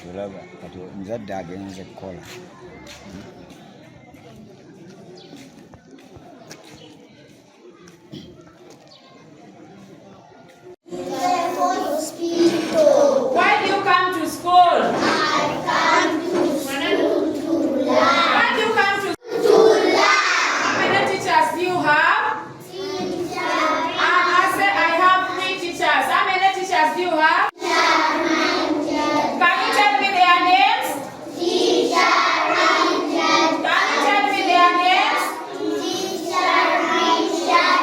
olaba kati omuzadde agenze kukola. Why do you come to school? I come to school to learn. Why do you come to learn? How many teachers do you have? Teachers. I say I have 3 teachers. How many teachers do you have? Can you tell me their names? Teacher Rangers. Can you tell me their names? Teacher Rangers.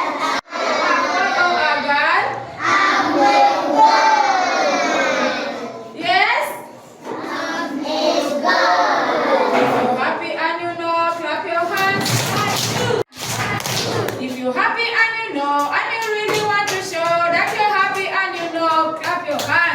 A girl? Yes? If you're happy and you know, clap your hands. If you're happy and you know, and you really want to show that you're happy and you know, clap your hands.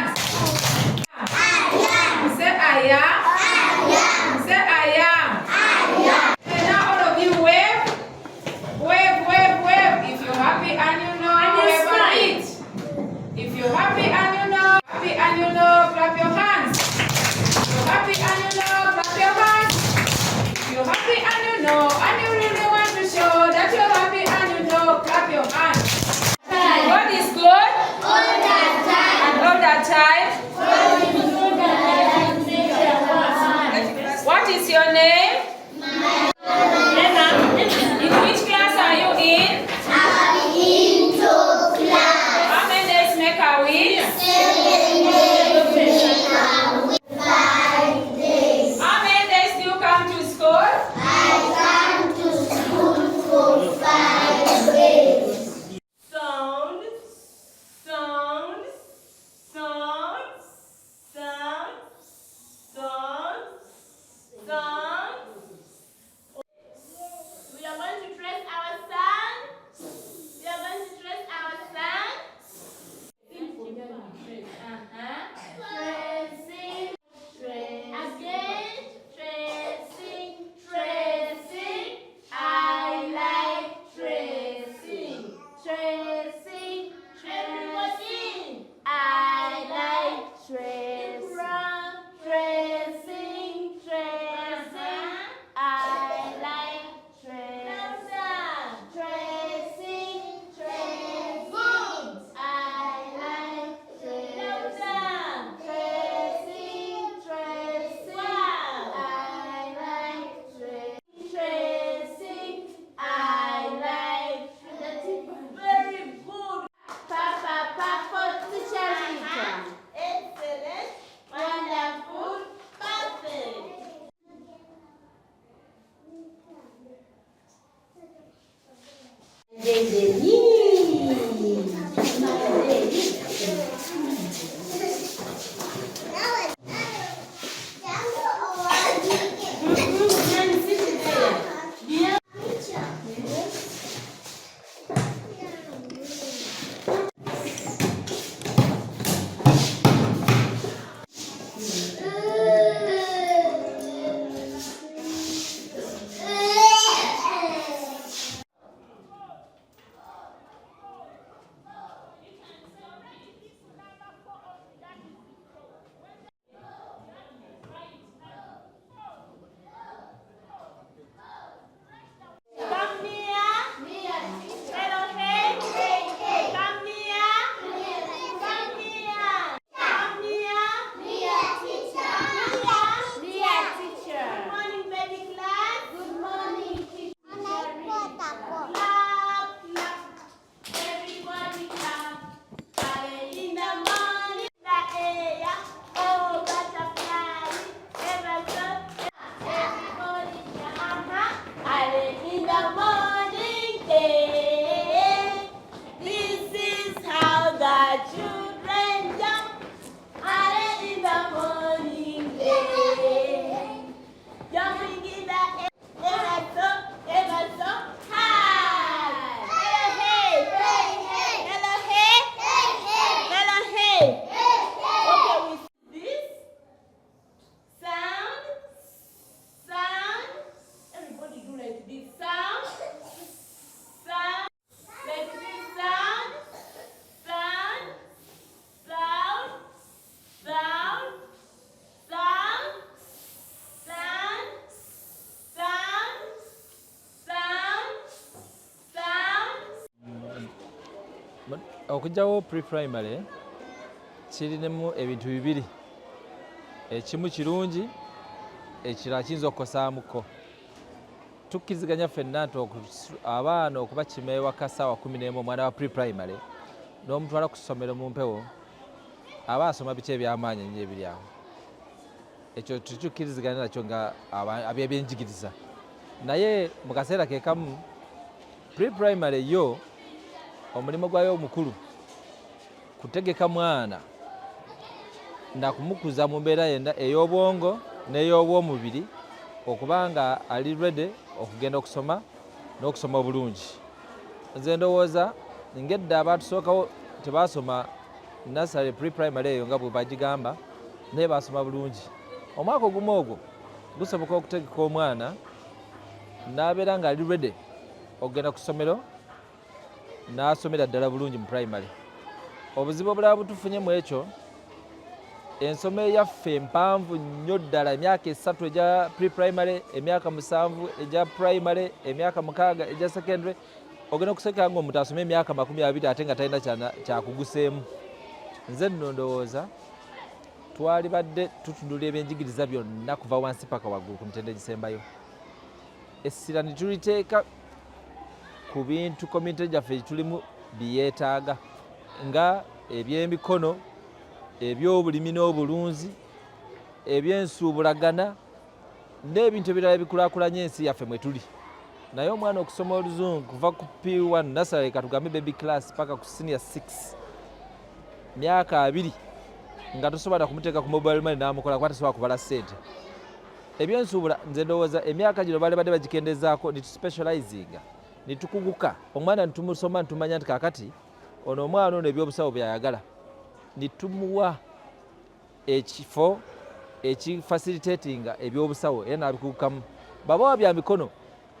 okujjawo pre-primary kirinamu ebintu bibiri, ekimu kirungi ekirala kiyinza okukosaamuko. Tukkiriziganya ffenna nti abaana okubakima ewaka ssaawa 11 omwana wa pre-primary n'omutwala ku ssomero mu mpewo aba asoma biki ebyamaanyi ennyo ebiri awo. Ekyo tukikkiriziganya nakyo nga ab'ebyenjigiriza. Naye mu kaseera ke kamu pre-primary yo omulimu gwayo omukulu kutegeka mwana na kumukuza mu mbeera yenda ey'obwongo n'ey'obwomubiri okubanga ali ready okugenda okusoma n'okusoma obulungi. Nze ndowooza ng'edda abatusookawo tebasoma nursery pre-primary eyo nga bwe bagigamba naye basoma bulungi. Omwaka ogumu ogwo gusoboka okutegeka omwana n'abeera nga ali ready okugenda ku ssomero n'asomera ddala bulungi mu primary. Obuzibu obulala butufunye mu ekyo, ensoma eyaffe empanvu nnyo ddala, emyaka 3 egya pre-primary, emyaka 7 egya primary, emyaka 6 egya secondary, ogenda okusekera ng'omuntu asoma emyaka 20 ate nga talina kyakuguseemu. Nze nno ndowooza twali badde tutunula ebyenjigiriza byonna kuva wansi paka waggulu ku mitendera egisembayo. Essira ne tuliteeka ku bintu community gyaffe tulimu byeyeetaaga nga ebyemikono, ebyobulimi n'obulunzi, ebyensuubulagana n'ebintu ebirala ebikulaakulanya ensi yaffe mwe tuli. Naye omwana okusoma oluzungu kuva ku P1 nursery katugambe baby class paka ku senior 6 myaka 2 nga tosobola kumuteeka ku mobile money n'amukola kuba tasobola kubala ssente. Ebyensuubula nze ndowooza emyaka gino baali badde bagikendezaako ne tuspecializinga ne tukuguka omwana ne tumusoma ne tumanya nti kaakati ono omwana ono ebyobusawo byayagala ne tumuwa ekifo ekifacilitatinga ebyobusawo era n'abikugukamu. Babawa bya mikono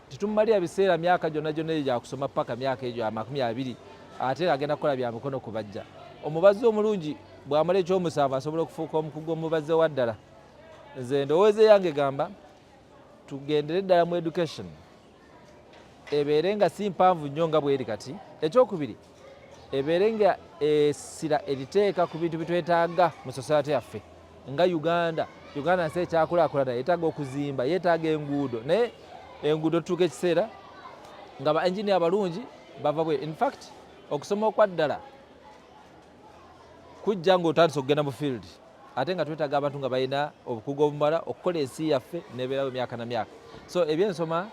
tetumumalira biseera myaka gyonna egyo gyakusoma paka myaka egyo 20 ate agenda kukola bya mikono ku bajja. Omubazi omulungi bw'amala ekyomusanvu asobola okufuuka omukugu omubazi wa ddala. Nze ndowooza yange gamba tugendere ddala mu education ebeere nga si mpanvu nnyo nga bweri kati. Ekyokubiri ebeere nga essira eriteeka ku bintu bitwetaaga mu society yaffe nga Uganda nsi ekyakulaakulana yeetaaga okuzimba, yeetaaga enguudo, naye enguudo tutuuka ekiseera nga ba engineer abalungi bava bwe. In fact okusoma okwa ddala kujja ng'otandise okugenda mu field ate nga twetaaga abantu nga balina obukugu obumala okukola ensi yaffe n'ebeerawo myaka na myaka. So ebyensoma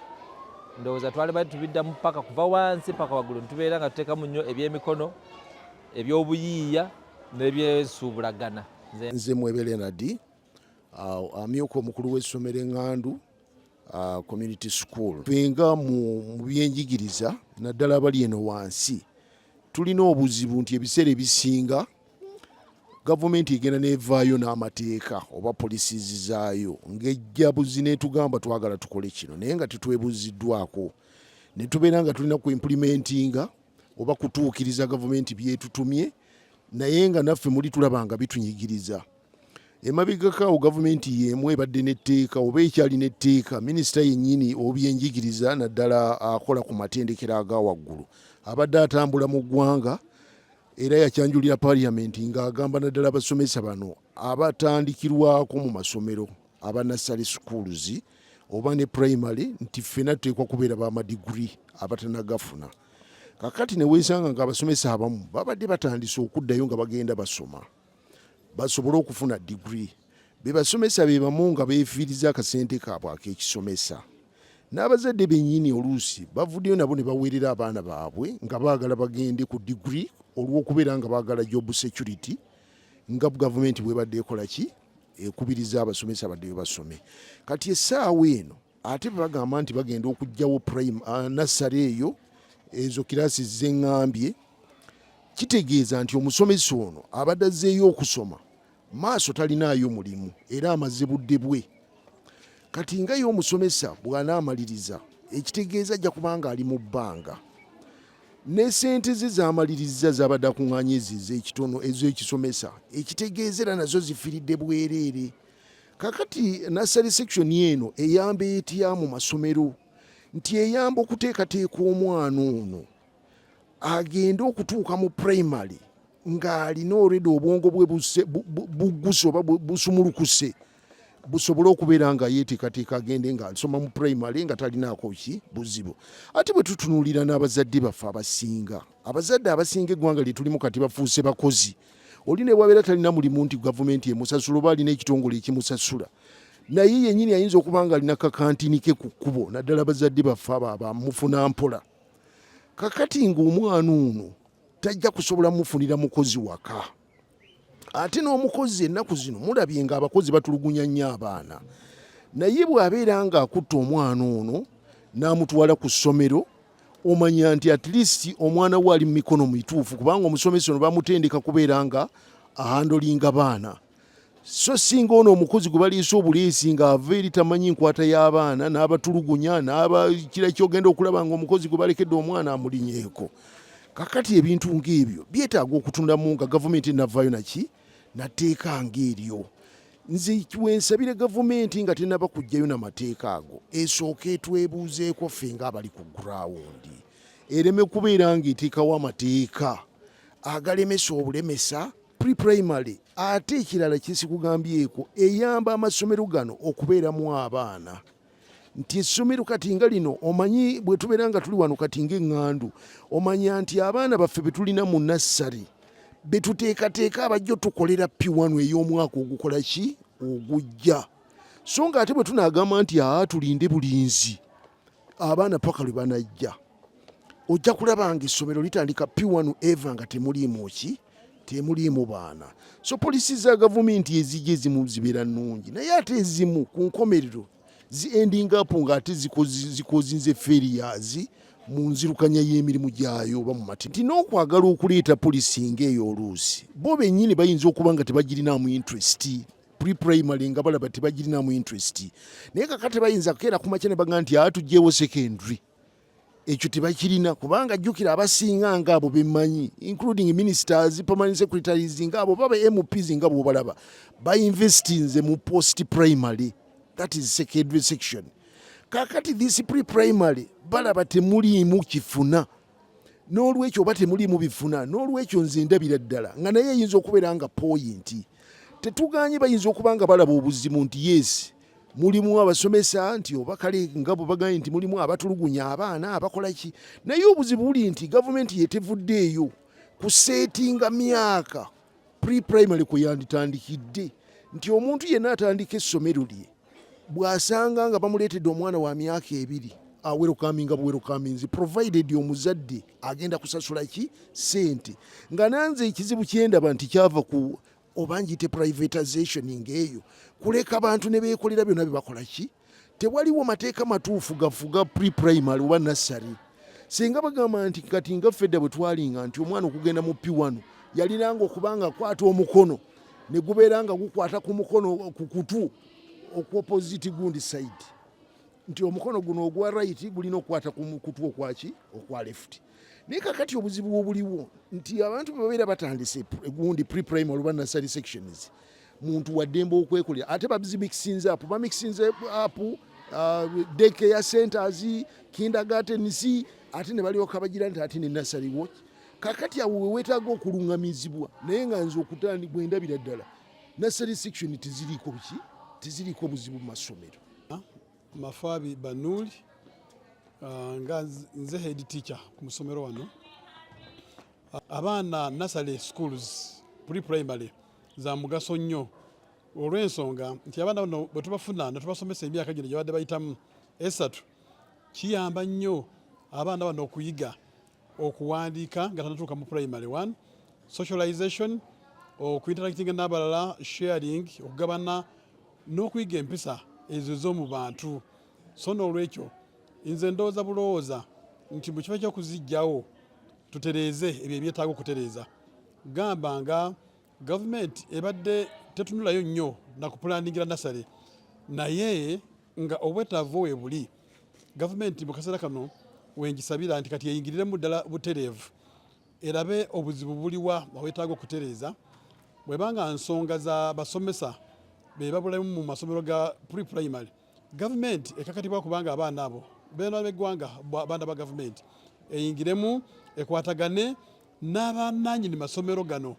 ndowooza twali bali tubiddamu paka kuva wansi paka waggulu ne tubeera nga tuteekamu nnyo ebyemikono, ebyobuyiiya n'ebyensuubulagana. Nze Mwebere Nadi amyuka omukulu w'essomero Eŋŋandu community school. Twenga mu byenjigiriza naddala abali eno wansi tulina obuzibu nti ebiseera ebisinga gavumenti egenda nevaayo n'amateeka oba polisizi zaayo ng'ejja buzi netugamba twagala tukole kino naye nga tetwebuziddwako ne tubeera nga tulina ku implementinga oba kutuukiriza gavumenti byetutumye naye nga naffe muli tulaba nga bitunyigiriza. Emabegakaawo gavumenti y'emu ebadde n'etteeka oba ekyali n'etteeka, minisita yennyini obyenjigiriza naddala akola ku matendekero aga waggulu abadde atambula mu ggwanga era yakyanjulira parliamenti ng'agamba naddala abasomesa bano abatandikirwako mu masomero aba nursery schools oba ne primary nti ffena tuteekwa kubeera bamadiguri abatanagafuna. Kakati ne weesanga ng'abasomesa abamu babadde batandise okuddayo nga bagenda basoma basobole okufuna diguri. Be basomesa be bamu nga beefiiriza akasente kaabwe ak'ekisomesa. N'abazadde bennyini oluusi bavuddeyo nabo ne baweerera abaana baabwe nga baagala bagende ku diguri olw'okubeera nga baagala job security nga gavumenti bwebadde ekola ki ekubiriza abasomesa baddeyo basome. Kati essaawa eno ate bagamba nti bagenda okuggyawo nursery eyo ezo kiraasi zeŋŋambye, kitegeeza nti omusomesa ono abadde azzeeyo okusoma maaso talinaayo mulimu era amaze budde bwe. Kati nga yo omusomesa bw'anaamaliriza ekitegeeza ajja kubanga ali mu bbanga ne ssente ze z'amaliriza z'abadde akuŋŋaanya ez'ekitono ez'ekisomesa ekitegeeza era nazo zifiiridde bwereere. Kakati nursery section eno eyamba etya mu masomero nti eyamba okuteekateeka omwana ono agenda okutuuka mu primary ng'alina already obwongo bwe bugguse oba busumulukuse busobole okubeera nga yeeteekateeka agende ng'asoma mu primary nga talinaako ki buzibu. Ate bwe tutunuulira n'abazadde baffe abazadde abasinga eggwanga lye tulimu kati bafuuse bakozi. Oli ne bwabeera talina mulimu nti gavumenti emusasula oba alina ekitongole ekimusasula, naye yennyini ayinza okuba nga alina kakantini ke ku kkubo, naddala abazadde baffe abo bamufuna mpola. Kakati ng'omwana ono tajja kusobola mufunira mukozi waka. Ate n'omukozi ennaku zino mulabye nga abakozi batulugunya nnyo abaana, naye bw'abeera ng'akutta omwana ono n'amutwala ku ssomero, omanya nti at least omwana we ali mu mikono mituufu, kubanga omusomesa ono bamutendeka kubeera nga ahandolinga baana. So singa ono omukozi gwe baliisa obuleesi ng'ava eri tamanyi nkwata y'abaana n'abatulugunya kira kyogenda okulaba nga omukozi gwe balekedde omwana amulinyeeko. Kakati ebintu ng'ebyo byetaaga okutundamu nga gavumenti enavaayo nateeka ng'eryo. Nze wensabire gavumenti nga tenaba kujjayo n'amateeka ago esooka etwebuuzeeko ffe ng'abali ku gurawundi, ereme kubeera ng'eteekawo amateeka agalemesa obulemesa pre-primary. Ate ekirala kyesikugambyeko eyamba amasomero gano okubeeramu abaana, nti essomero kati nga lino omanyi bwe tubeera nga tuli wano kati ng'eŋŋandu, omanya nti abaana baffe be tulina mu nassari betuteekateeka abajja tukolera P1 ey'omwaka ogukola ki ogujja. So nga ate bwe tunaagamba nti tulinde bulinzi abaana paka lwe banajja, ojja kulaba nga essomero litandika P1 eva nga temuliimu baana. So polisi za gavumenti ezijja ezimu zibeera nnungi, naye ate ezimu ku nkomerero ending up nga ate zikozinze failures mu nzirukanya y'emirimu gyayo oba mu mati. Nti n'okwagala okuleeta polisi ng'eyo oluusi bo bennyini bayinza okuba nga tebagirinamu interest pre-primary, nga balaba tebagirinamu interest, naye kakati bayinza kukeera ku makya ne baga nti tugyewo secondary. Ekyo tebakirina, kubanga jjukira abasinga ng'abo bemmanyi including ministers, permanent secretaries ng'abo baba MPs ng'abo balaba bainvestinze mu post primary, that is secondary section. Kakati this pre-primary balaba temuliimu kifuna, n'olwekyo oba temuliimu bifuna, n'olwekyo nze ndabira ddala nga naye eyinza okubeera nga point. Tetuganye bayinza okuba nga balaba obuzimu nti yes mulimu abasomesa nti oba kale ngabo baganye nti mulimu abatulugunya abaana abakola ki, naye obuzibu buli nti gavumenti yetevuddeeyo kuseetinga myaka pre-primary kwe yanditandikidde, nti omuntu yenna atandika essomero lye bw'asanga nga bamuleetedde omwana wa myaka 2 awerokaminga buwerokaminzi provided omuzadde agenda kusasula ki ssente. Nga nanze ekizibu kyendaba nti kyava ku obanjite privatization ng'eyo, kuleka abantu ne beekolera byonna bye bakola ki, tewaliwo mateeka matuufu gafuga pre-primary oba nassary. Singa bagamba nti kati nga fedda bwe twalinga nti omwana okugenda mu P1 yalinanga okubanga akwata omukono ne gubeera nga gukwata ku mukono ku kutu okwa opposite gundi side, nti omukono guno ogwa right gulina okukwata ku kutu okwa left. Naye kakati obuzibu obuliwo nti abantu babeera batandise gundi pre-primary oba nassary sections, muntu waddembe okwekolera ate babizimixinze up daycare centers, kindergartens, ate ne balyoka bagira nti ate ne nassary watch. Kakati awo weetaaga okulungamizibwa, naye nga nze okutandi bwe ndabira ddala nassary section teziriiko buzibu mu masomero. Mafabi Banuli nga nze head teacher ku musomero wano. Abaana nursery schools pre-primary za mugaso nnyo olw'ensonga nti abaana bano bwe tubafuna ne tubasomesa emyaka gino gye badde bayitamu 3, kiyamba nnyo abaana bano okuyiga okuwandiika nga tanatuuka mu primary 1, socialization, okuinteractinga n'abalala, sharing, okugabana n'okuyiga empisa ezo z'omu bantu. So n'olwekyo nze ndowooza bulowooza nti mu kifo ky'okuzijjawo tutereeze ebyo ebyetaaga okutereeza. Gamba nga gavumenti ebadde tetunulayo nnyo na kupulaningira nassary, naye nga obwetaavu we buli gavumenti mu kaseera kano wengisabira nti kati eyingiriremu ddala butereevu erabe obuzibu buliwa bwetaaga okutereeza. Bwebanga nsonga za basomesa be babulamu mu masomero ga pre-primary, gavumenti ekakatibwa kubanga abaana abo beena b'eggwanga abaana ba gavumenti eyingiremu ekwatagane n'abannannyini masomero gano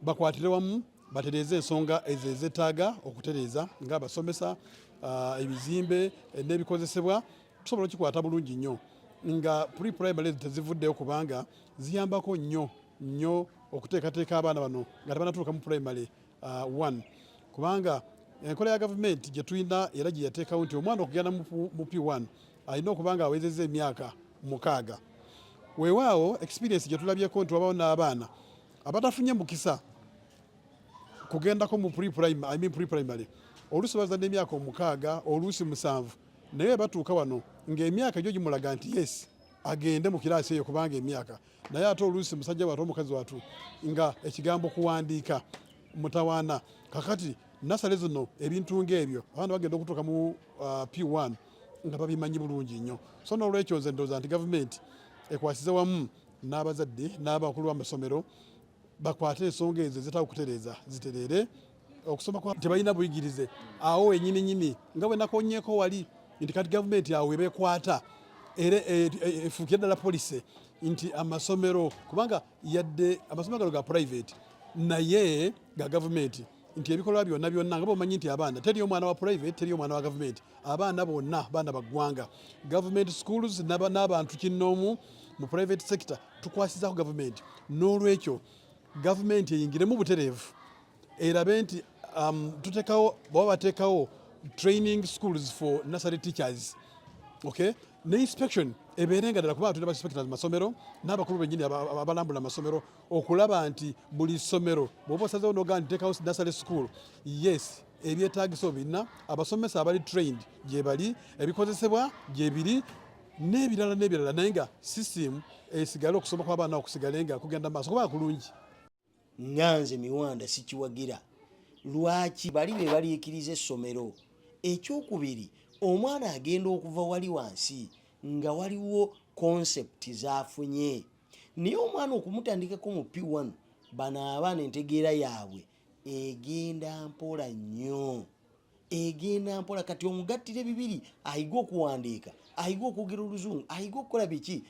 bakwatire wamu batereeze ensonga ezo ezeetaaga okutereeza ng'abasomesa ebizimbe n'ebikozesebwa tusobola okikwata bulungi nnyo nga pre-primary tezivuddeyo kubanga ziyambako nnyo okuteekateeka abaana bano nga tebanatuuka mu primary 1 kubanga enkola ya gavumenti gye tulina era gye yateekawo nti omwana okugenda mu P1 alina okuba nga awezezza emyaka 6. Weewaawo experience gye tulabyeko nti wabawo n'abaana abatafunye mukisa kugendako mu pre-primary oluusi baza n'emyaka 6 oluusi 7 naye batuuka wano ng'emyaka gyo gimulaga nti yes agende mu kiraasi eyo kubanga emyaka naye ate oluusi musajja watu omukazi watu nga ekigambo kuwandiika mutawaana kakati nasale zino ebintu ng'ebyo abaana bagenda okutuuka mu P1 nga babimanyi bulungi nnyo so n'olwekyo nze ndowooza nti gavumenti ekwasize wamu n'abazadde n'abakulu b'amasomero bakwate ensonga ezo ezitaaga okutereeza zitereere okusoma kwa tebalina buyigirize awo wenyininyini nga bwe nakonyeeko wali nti kati gavumenti awo ebekwata era efuukira ddala polisi nti amasomero kubanga yadde amasomero gano ga private naye ga gavumenti nti ebikolwa byonna nga bomanyi nti abaana teri omwana wa private teri omwana wa gavumenti abaana bonna baana baggwanga government schools n'abantu kinnoomu mu private sector tukwasizaako gavumenti n'olwekyo gavumenti eyingiremu butereevu erabe nti baba bateekawo training schools for nursery teachers okay ne inspection ebeerenga ddala kubanga tulina bainspectors mu masomero n'abakulu bennyini abalambula amasomero okulaba nti buli ssomero bw'oba osazeewo n'ogaa nti teekawo nursery school yes ebyetaagisa obirina abasomesa abali trained gye bali ebikozesebwa gye biri n'ebirala naye nga system esigale okusoma kw'abaana okusigale nga kugenda maaso kuba kulungi. Nganze Miwanda sikiwagira lwaki bali be baliikiriza essomero. Ekyokubiri omwana agenda okuva wali wansi nga waliwo concept zaafunye naye omwana okumutandikako mu P1 bano abaana entegeera yaabwe egenda mpola nnyo egenda mpola kati omugattire bibiri ayiga okuwandiika ayiga okwogera oluzungu ayiga okukola biki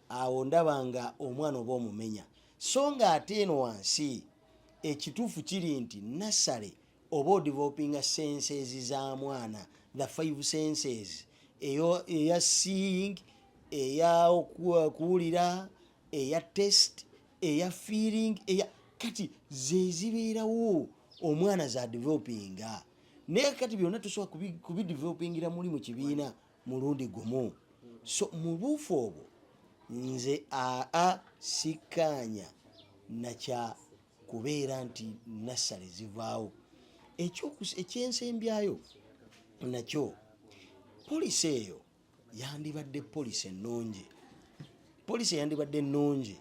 awo ndaba nga omwana oba omumenya so nga ate eno wansi ekituufu kiri nti nasale oba odevelopinga senses za mwana the 5 senses eya seeing eya okuwulira eya test eya feeling kati zezibeerawo omwana za developinga naye kati byonna tusobola kubidevelopingira muli mu kibiina mulundi gumu so mu buufu obwo nze sikkaanya nakya kubeera nti nasale zivaawo ekyensembyayo nakyo polisi eyo yandibadde polisi yandibadde ennungi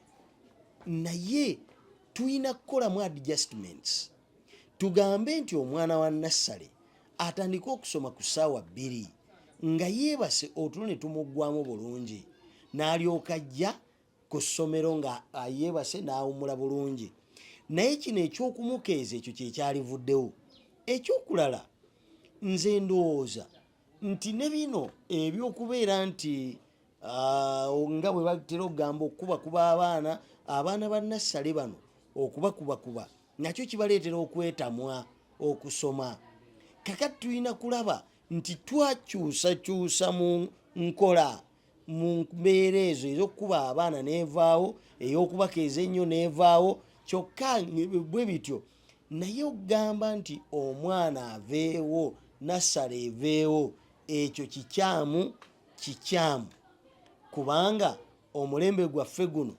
naye tuyina kukolamu adjustments tugambe nti omwana wa nassale atandika okusoma ku ssaawa 2 nga yeebase otulo ne tumuggwamu bulungi n'alyoka ajja ku ssomero nga yeebase n'awumula bulungi naye kino ekyokumukeeza ekyo kyekyalivuddewo. Ekyokulala nze ndowooza nti ne bino ebyokubeera nti nga bwe batera okugamba okukubakuba abaana ba nassale bano okubakubakuba nakyo kibaleetera okwetamwa okusoma kakati tulina kulaba nti twakyusakyusa mu nkola mu mbeera ezo ez'okukuba abaana neevaawo ey'okubakeeza ennyo neevaawo kyokka bwe bityo naye okugamba nti omwana aveewo nassale eveewo ekyo kikyamu kubanga omulembe gwaffe guno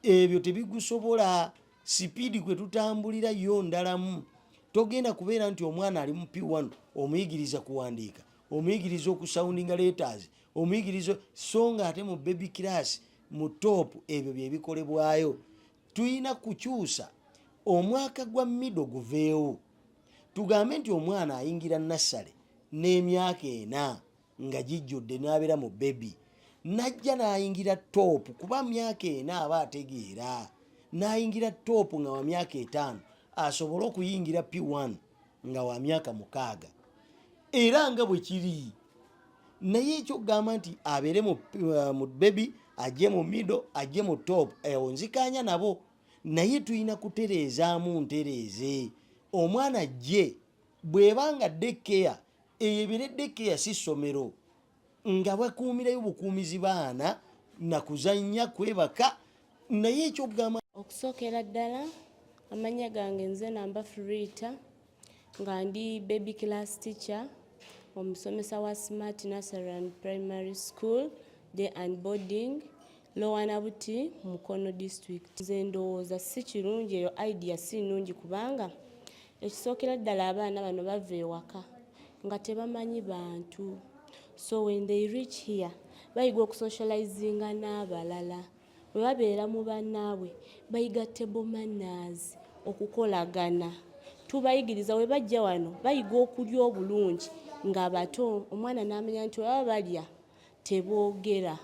ebyo tebigusobola sipiidi kwe tutambulira yo ndalamu togenda kubeera nti omwana ali mu P1 omuyigiriza kuwandiika omuyigiriza okusoundinga letters omuyigiriza so nga ate mu baby class mu top ebyo byebikolebwayo tuyina kukyusa omwaka gwa middle guveewo tugambe nti omwana ayingira nassale n'emyaka 4 nga gijjudde n'abeera mu baby najja n'ayingira top kuba myaka 4 aba ategeera n'ayingira top nga wa myaka 5 asobole okuyingira P1 nga wa myaka 6 era nga bwe kiri naye ekyokugamba nti abeere mu baby ajje mu middle ajje mu top nzikanya nabo naye tulina kutereezaamu ntereeze omwana ajje bwebanga daycare ebire daycare si ssomero nga bakuumirayo bukuumizi baana nakuzannya kwebaka naye ekyokugamba okusookera ddala amanya gange nze namba Frita nga ndi baby class teacher omusomesa wa Smart Nursery and Primary School day and boarding Lower Nabuti Mukono district. Nze ndowooza si kirungi eyo idea si nnungi kubanga ekisookera ddala abaana bano bava ewaka nga tebamanyi bantu, so when they reach here bayiga okusocializinga n'abalala bwe babeera mu bannaabwe bayiga table manners okukolagana tubayigiriza we bajja wano bayiga okulya obulungi nga bato omwana n'amanya nti baba balya teboogera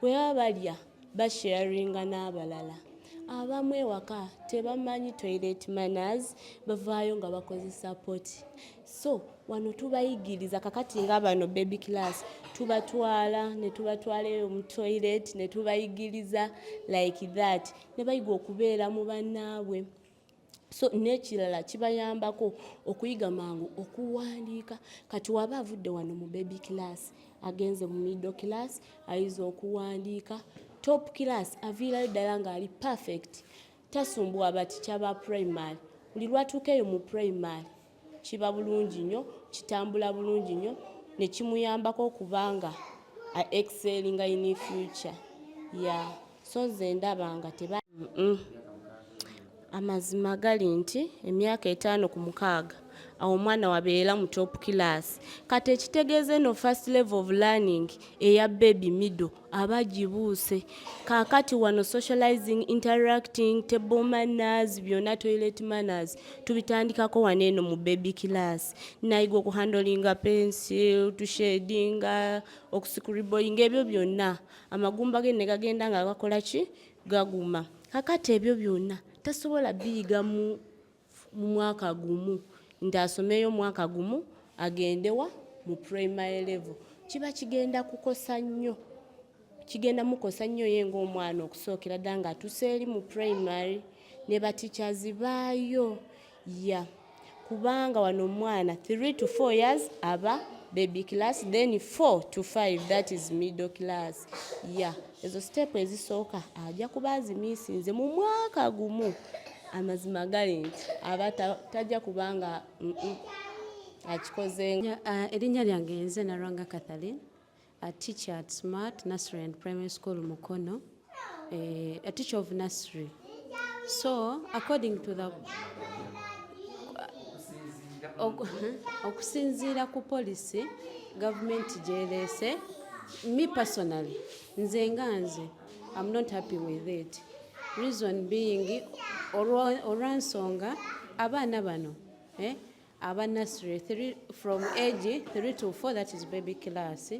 bwe baba balya basharinga n'abalala abamu ewaka tebamanyi toilet manners bavaayo nga bakozesa poti so wano tubayigiriza kakati nga bano baby class tubatwala ne tubatwala mu toilet ne tubayigiriza like that ne bayiga okubeera mu bannaabwe so n'ekirala kibayambako okuyiga mangu okuwandiika kati waba avudde wano mu baby class agenze mu middle class ayiza okuwandiika top class aviirayo ddala ng'ali perfect tasumbuwa baticha ba primary buli lwatuukeyo mu primary kiba bulungi nnyo kitambula bulungi nnyo ne kimuyambako okubanga excellinga in future so nze ndabanga teba amazima gali nti emyaka 5 ku 6 awo omwana wabeera mu top class kati ekitegeeze no first level of learning eya baby middle abagibuuse kakati wano socializing interacting table manners byonna toilet manners tubitandikako waneeno mu baby class nayiga okuhandolinga pencil tushadinga okuscribblinga ebyo byonna amagumba ge ne gagenda nga gakola ki gaguma kakati ebyo byonna tasobola biyiga mu mwaka gumu nti asomeyo mwaka gumu agendewa mu primary level kiba kigenda kukosa nnyo kigenda mukosa nnyo ye ng'omwana okusookera ddala nga atuseeri mu primary ne bateachers baayo kubanga wano omwana 3 to 4 years aba baby class then 4 to 5 that is middle class ezo step ezisooka ajja kuba azimiisinze mu mwaka gumu amazima gali nti aba tajja kubanga akikoze. Erinnya lyange nze Narwanga Catherine, a teacher at Smart Nursery and Primary School Mukono, a teacher of nursery. So according to the okusinziira ku policy government gyeleese, me personally nze I'm not happy with it. Reason being olwansonga abaana bano aba nursery from age 3 to 4 that is baby class, 4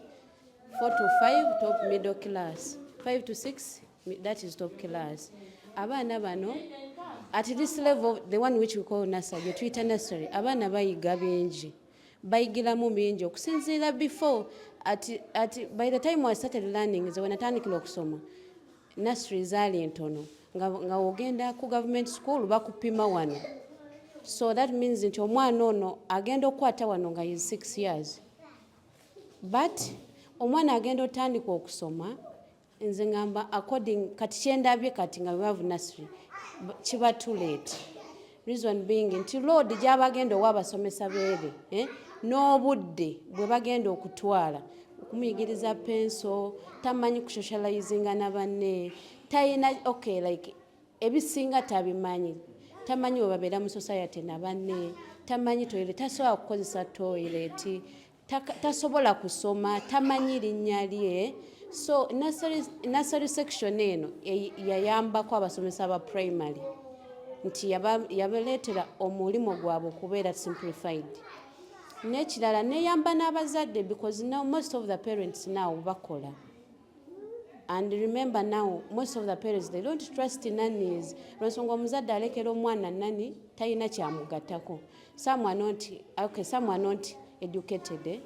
to 5 top middle class, 5 to 6 that is top class. Abaana bano at this level, the one which we call nursery, tuyita nursery, abaana bayiga bingi, bayigiramu bingi okusinziira before by the time I started learning nze wenatandikira okusoma nursery zaali ntono nga ogenda ku government school bakupima wano, so that means nti omwana ono agenda okukwata wano nga is 6 years, but omwana agenda otandika okusoma nze ngamba according kati kyendabye kati nga we have nursery kiba too late. Reason being nti load gy'abagenda owabasomesa beere n'obudde bwe bagenda okutwala okumuyigiriza penso tamanyi kusocializinga na banne tayina like ebisinga tabimanyi, tamanyi webabeera mu society na banne, tamanyi toilet, tasobola kukozesa toilet, tasobola kusoma, tamanyi linnya lye. So nursery section eno yayambako abasomesa ba primary nti yabaleetera omulimu gwabwe okubeera simplified. N'ekirala neyamba n'abazadde because now most of the parents now bakola, and remember now most of the parents they don't trust nannies. Lwensonga omuzadde alekera omwana nanny talina kyamugattako. Some are not educated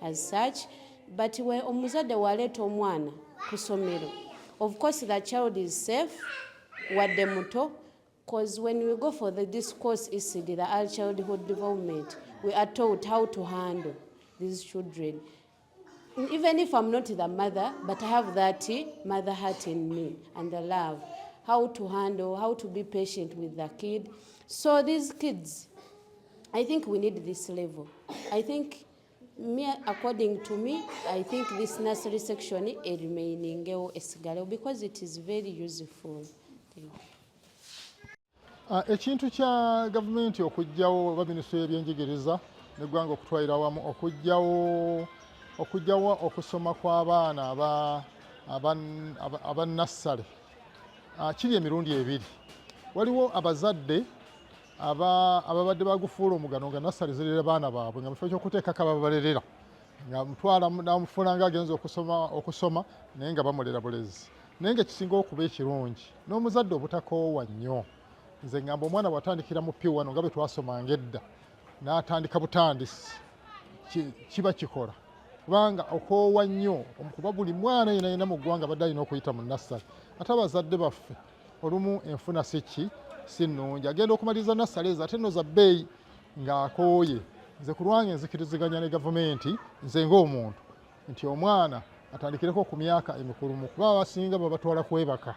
as such, but we omuzadde waleeta omwana ku ssomero Of course, the child is safe, wadde muto, because when we go for this course, ECD, the early childhood development, we are taught how to handle these children. Even if I'm not the mother, but I have that mother heart in me and the love, how to handle, how to be patient with the kid. So these kids, I think we need this level. I think, according to me, I think this nursery section is remaining because it is very useful. Thank you. Ekintu kya gavumenti okujjawo oba minisitule y'ebyenjigiriza n'eggwanga okutwalira awamu okujjawo okusoma kw'abaana aba nassale kiri emirundi ebiri. Waliwo abazadde ababadde bagufuula omugano nga nassale zirera baana baabwe nga mu kifo ky'okuteekako ababalerera nga mutwala namufuula nga agenza okusoma naye nga bamulera bulezi. Naye ng'ekisinga okuba ekirungi n'omuzadde obutakoowa nnyo. Nze ngamba omwana bw'atandikira mu P1 nga bwe twasomanga edda n'atandika butandisi kiba kikola. Kubanga okoowa nnyo kuba buli mwana yenna mu ggwanga badde alina okuyita mu nassale. Ate abazadde baffe olumu enfuna si nnungi. Agenda okumaliriza nassale ezo ate nno za bbeeyi ng'akooye. Nze ku lwange nzikiriziganya ne gavumenti nze ng'omuntu nti omwana atandikireko ku myaka emikulumu kuba abasinga babatwala kwebaka.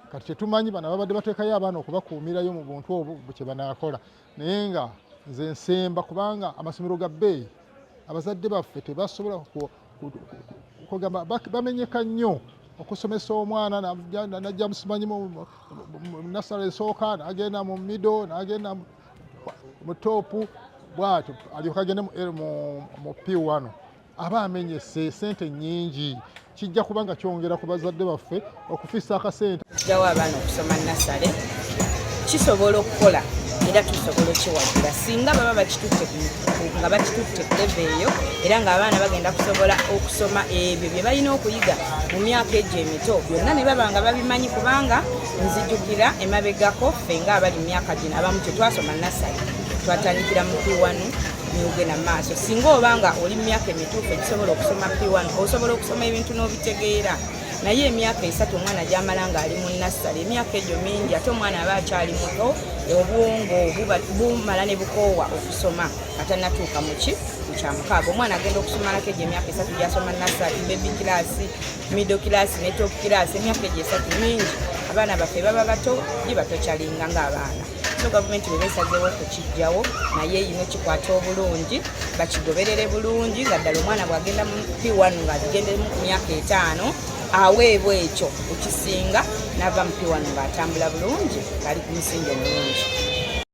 Kati tetumanyi bano babadde bateekayo abaana okubakuumirayo mu buntu obwo kye banaakola. Naye nga nze nsemba kubanga amasomero ga bbeeyi abazadde baffe tebasobola kugamba bamenyeka nnyo okusomesa omwana najja musimanyi mu nassale esooka n'agenda mu middle n'agenda mu toopu bw'atyo alyoka agende mu P1 aba amenyese sente nnyingi. Kijja kubanga kyongera ku bazadde baffe okufisa akasente. Jawo abaana okusoma nassale kisobola okukola era tusobola okiwagira singa baba nga bakitutte ku leve eyo era ng'abaana bagenda kusobola okusoma ebyo bye balina okuyiga mu myaka egyo emito byonna ne baba nga babimanyi kubanga nzijukira emabegako ffe ng'abali mu myaka gino abamu tetwasoma nassale twatandikira mu P1 niugenda maaso. Singa obanga oli mu myaka emituufu egisobola okusoma P1 osobola okusoma ebintu n'obitegeera. Naye emyaka 3 omwana gy'amala ng'ali mu nassale emyaka egyo mingi ate omwana aba akyali muto obwongo bumala ne bukoowa okusoma atanatuuka mu kyamukaaga. Omwana agenda okusomalako egyo emyaka 3 gy'asoma nassale, baby class, middle class ne top class emyaka egyo 3 mingi. Abaana baffe baba bato gye batokyalinga ng'abaana. So gavumenti bwe beesazeewo okukijjawo naye yino kikwata obulungi bakigoberere bulungi nga ddala omwana bw'agenda mu P1 ng'agendemu ku myaka 5 aweebwa ekyo ekisinga n'ava mu P1 ng'atambula bulungi ali ku musingi omulungi.